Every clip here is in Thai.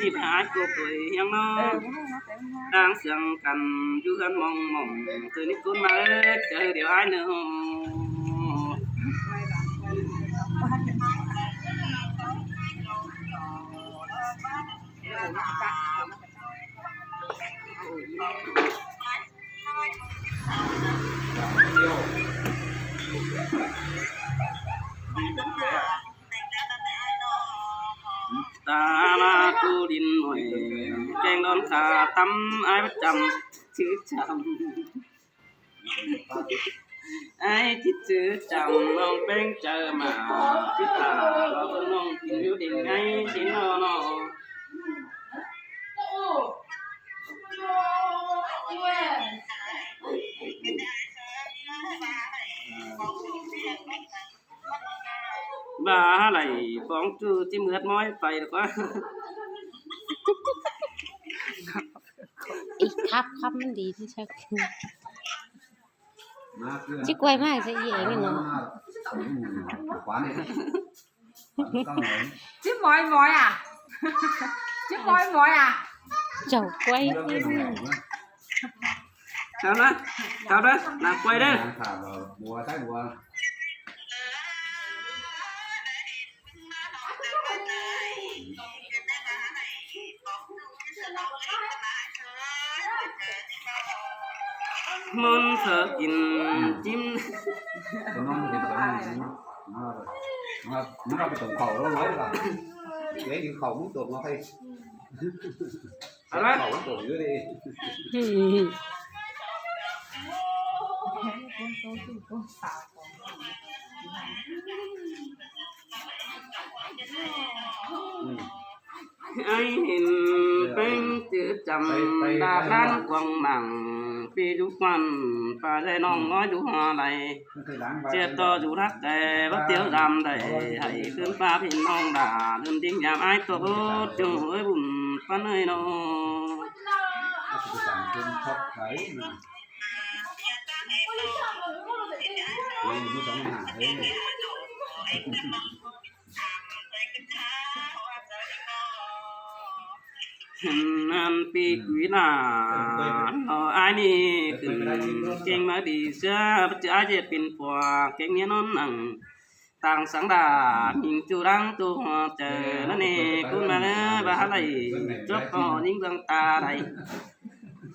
đi hái cô cười hiang nó đang sương cần du hân mong mong từ nít cuốn mà chờ điều ai nữa ta là tu điên nổi keng đón ta tắm ai bắt chầm chữ chầm ai thích chữ chầm ông bên chờ mà chứ ta lo vẫn ông tình yêu tình ngay xin nó bà lại phóng trừ chim mướt mói phải được quáอีกครับมันดีที่ชักชิกไวมากใช่ไหมเนาะchứ mỏi à chứ mỏi à เจ้าไว sao đó làm quay đấy bùa thái bùa muốn thở kín chim nó ra cái tổng khẩu nó nói là lấy những khẩu muốn tuột nó hay khẩu nó tuột dưới đi ai nhìn bên chữ chầm ta đang quăng mảng phi du quan và dây non nói du hoa này chia to du thắt kề bắt tiêu giảm đầy hãyขึ้นฟ้าพี่น้องด่าเดินทิ้งยามไอ้ตัวจูเอ้ยบุญปั้นเอ้ยน้อง nan pi quý là ai đi kinh mà đi xưa bất ai dễ pin qua kinh nghĩa non nặng tàng sáng đà mình chu đang tu chờ nó nè cũng mà nó bà này chốt có những gương ta này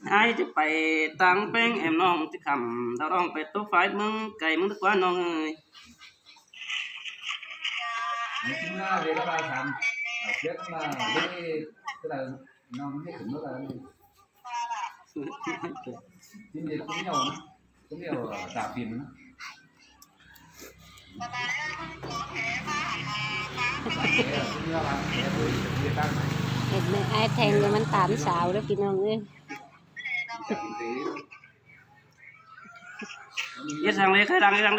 ai chụp bài tăng bén em non chứ cầm tao đang phải tốt phải mưng cày mưng quá non ơi chúng ta về các bạn làm biết là tức là nó hết cũng là nhưng mà cũng nhiều trả tiền nữaเห็นไหมไอ้แทงเนี่ยมันตามสาวแล้วพี่น้องเอ้ย viết sang đi khai đăng đi đăng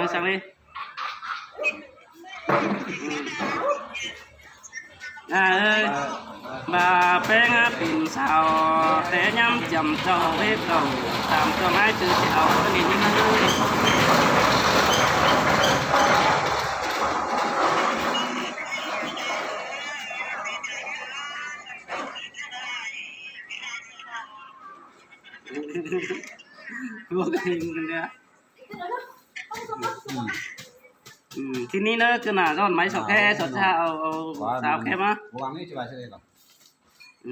sang đi ơi bà bé ngã pin sao té nhắm chầm trâu hết cầu tạm cho ai chữ chào nhìn như vô cái hình nàyทีนี้นะคือหน้าร้อนไม้สอกแค่สดชาเอาสาวแค่มา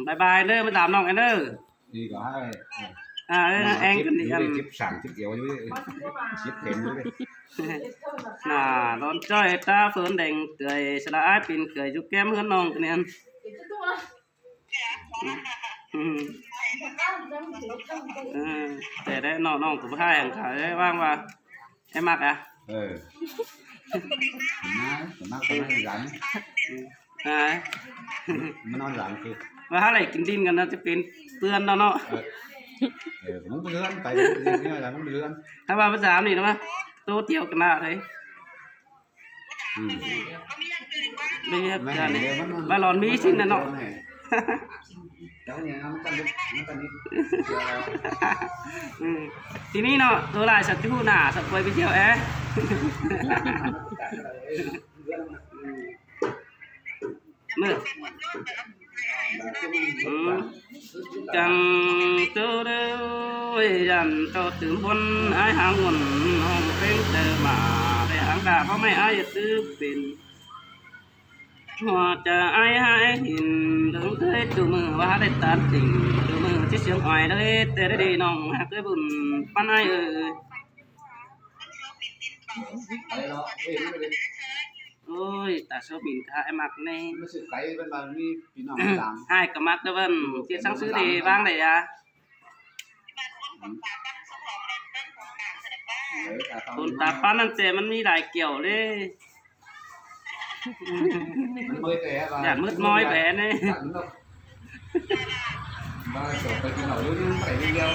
บายบายเด้อมาตามน้องกันเด้อดีกว่าเองกันดีกันชิปสั่งชิปเดียวด้วยชิปเข็มด้วยน่าร้อนจ้อยตาเฟิร์นแดงเกยสลายปิ่นเกยจุกแก้มกันน้องกันเนี่ยแต่ได้น้องกับพ่ายอย่างเขาได้ว่างว่าไอ้มักอ่ะmắc cái này rắnมันนอนหลังคือว่าอะไรกินดินกันนะจะเป็นเปื้อนเนาะมันเลื่อนไปนี่อะไรมันเลื่อนถ้าว่าภาษานี่นะมั้ยโตเตียวกันหน้าเลยไม่ใช่กันบ้านหลอนมีชิ้นน่ะเนาะทีนี้เนาะตัวลายสัตว์ที่หูหนาสัตว์ไปเที่ยว มือจังเจอเด้อยันเจ้าตื่นบนไอ้หางวนน้องเป็นเดิมาแต่หางดาเขาไม่ไอ้ตื้อเป็นหัวจะไอ้หายหินถึงเคยจูมือว่าได้ตัดติ่งจูมือที่เสียงอ่อยเลยแต่ได้ดีน้องหักได้บุญปันไอ้เอ้ย Đấy đó, về nó lên. โอ้ยตาชอบบินค่ะไอ้มักใน Nó sự cái bên bà đi thì nó làm. ไอ้ก็มักเด้อเบิ่นที่สั่งซื้อดีบ้างได้อ่ะ Đấy, cả คน phòng ตาป้านนั่นแต่มันมีหลายเกี่ยวเลย nó mới té và อย่ามืดม้อยแผลนี่ Dạ, đúng rồi. Ba chỗ phải cái nổi nhưng phải đi theo.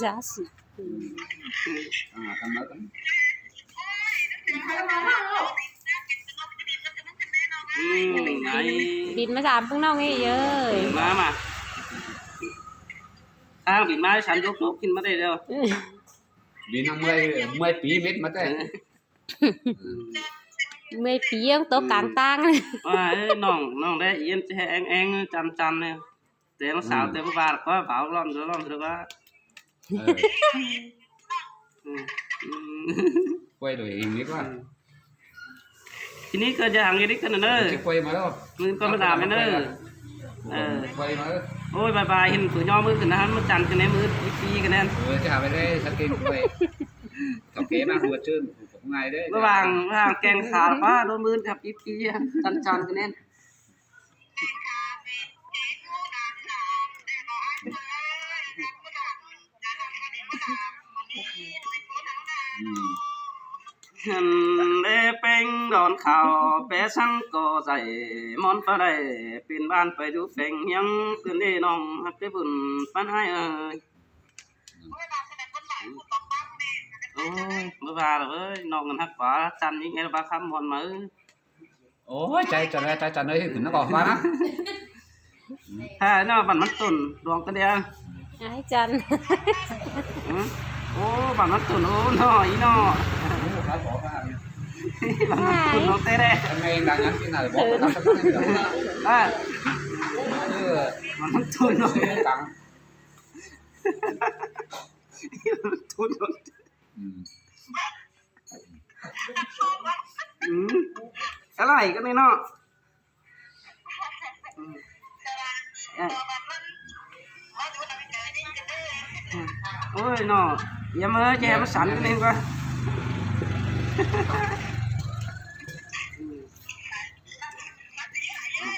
จ้าสิ À, cầm nó cầm. ไง บินมาถามพวกน้องนี่เยอะ มาทางบินมาให้ฉันยกกินมาได้เร็ว Vì nó 10 tí mét mất đấy. เมื่อปียังโตกลางตัง ว่าเอ้ยน้องได้เยี่ยมจะให้แองจันเนี่ยแต่น้องสาวแต่บ้าก็เผาล้อมเถอะว่า Quay đổi hình biết quá. ทีนี้ก็จะหางยี่ดิกันเนอะ Chứ quay mà đâu. มือก็มาด่าไม่เนอะ Quay mà. โอ้ยบายเห็นถือย่อมือขึ้นนะฮะมันจันกันในมือปีกันแน่ Chứ hả về đây sẵn kinh quay. Tổng kế mang ruột trơn của ngày đấy. ระหว่างแกงขาป้าโดนมือกับปีจันกันแน่ หันเล่เป็นดอนข่าวแปะสังก็ใส่มอนปลาได้เป็นบ้านไปดูแฝงยังคืนได้น้องฮักได้บุญปันให้เอ้ยโอ้ยเมื่อวานเลยน้องเงินฮักป๋าจันยิ่งไงบ้าคำมอนมือ Ôi chạy trần ơi thì nó còn quá lắm. ถ้าเนาะบันมันตุนดวงกันเดียว ไอ้จัน โอ้บันมันตุนโอ้น้อยน้อ Phải bỏ ra. บันมันตุนน้องเต้ได้ Hôm nay đang nhắn tin này bỏ vào trong cái này được. อ่ะ Chứ บันมันตุนน้อง cái căng. ตุนน้อง อะไรกันเนี่ยเนาะโอ้ยเนาะอย่ามาแย่มาสั่นกันเองก่อน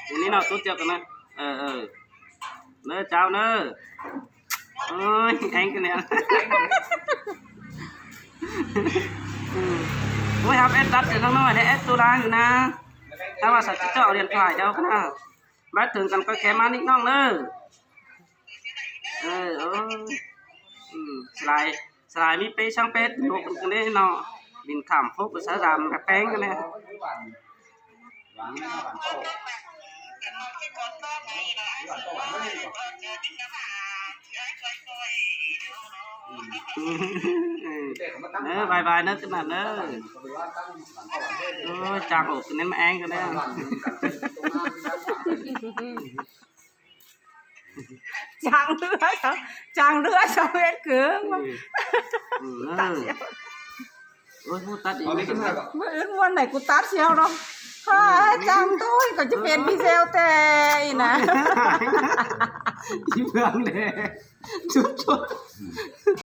อันนี้เนาะตุ๊ดเจ้ากันนะเนื้อเจ้าเนื้อเอ้ยแองกันเนี่ยโอ้ยครับเอ็ดดัดอยู่ข้างนอกเนี่ยเอ็ดตัวร้านอยู่นะถ้าว่าสัตว์เจ้าเรียนฝ่ายเจ้าก็นะบัดถึงกันก็แค่มานิดน้องเนอะสลายมีเป้ช่างเป็ดโลกกันเลยเนาะบินข้ามพวกภาษาดำกับแป้งกันเลยบายเนอะขนาดเนอะจางอกกันนั้นมาแองกันเลยchàng đưa sao hết cửa mà โอ้ยพูดตัดอีก mới ướt muôn này của tát xeo đâu chàng tôi còn chứ tiền video tè nè ที่เมืองเลยชุด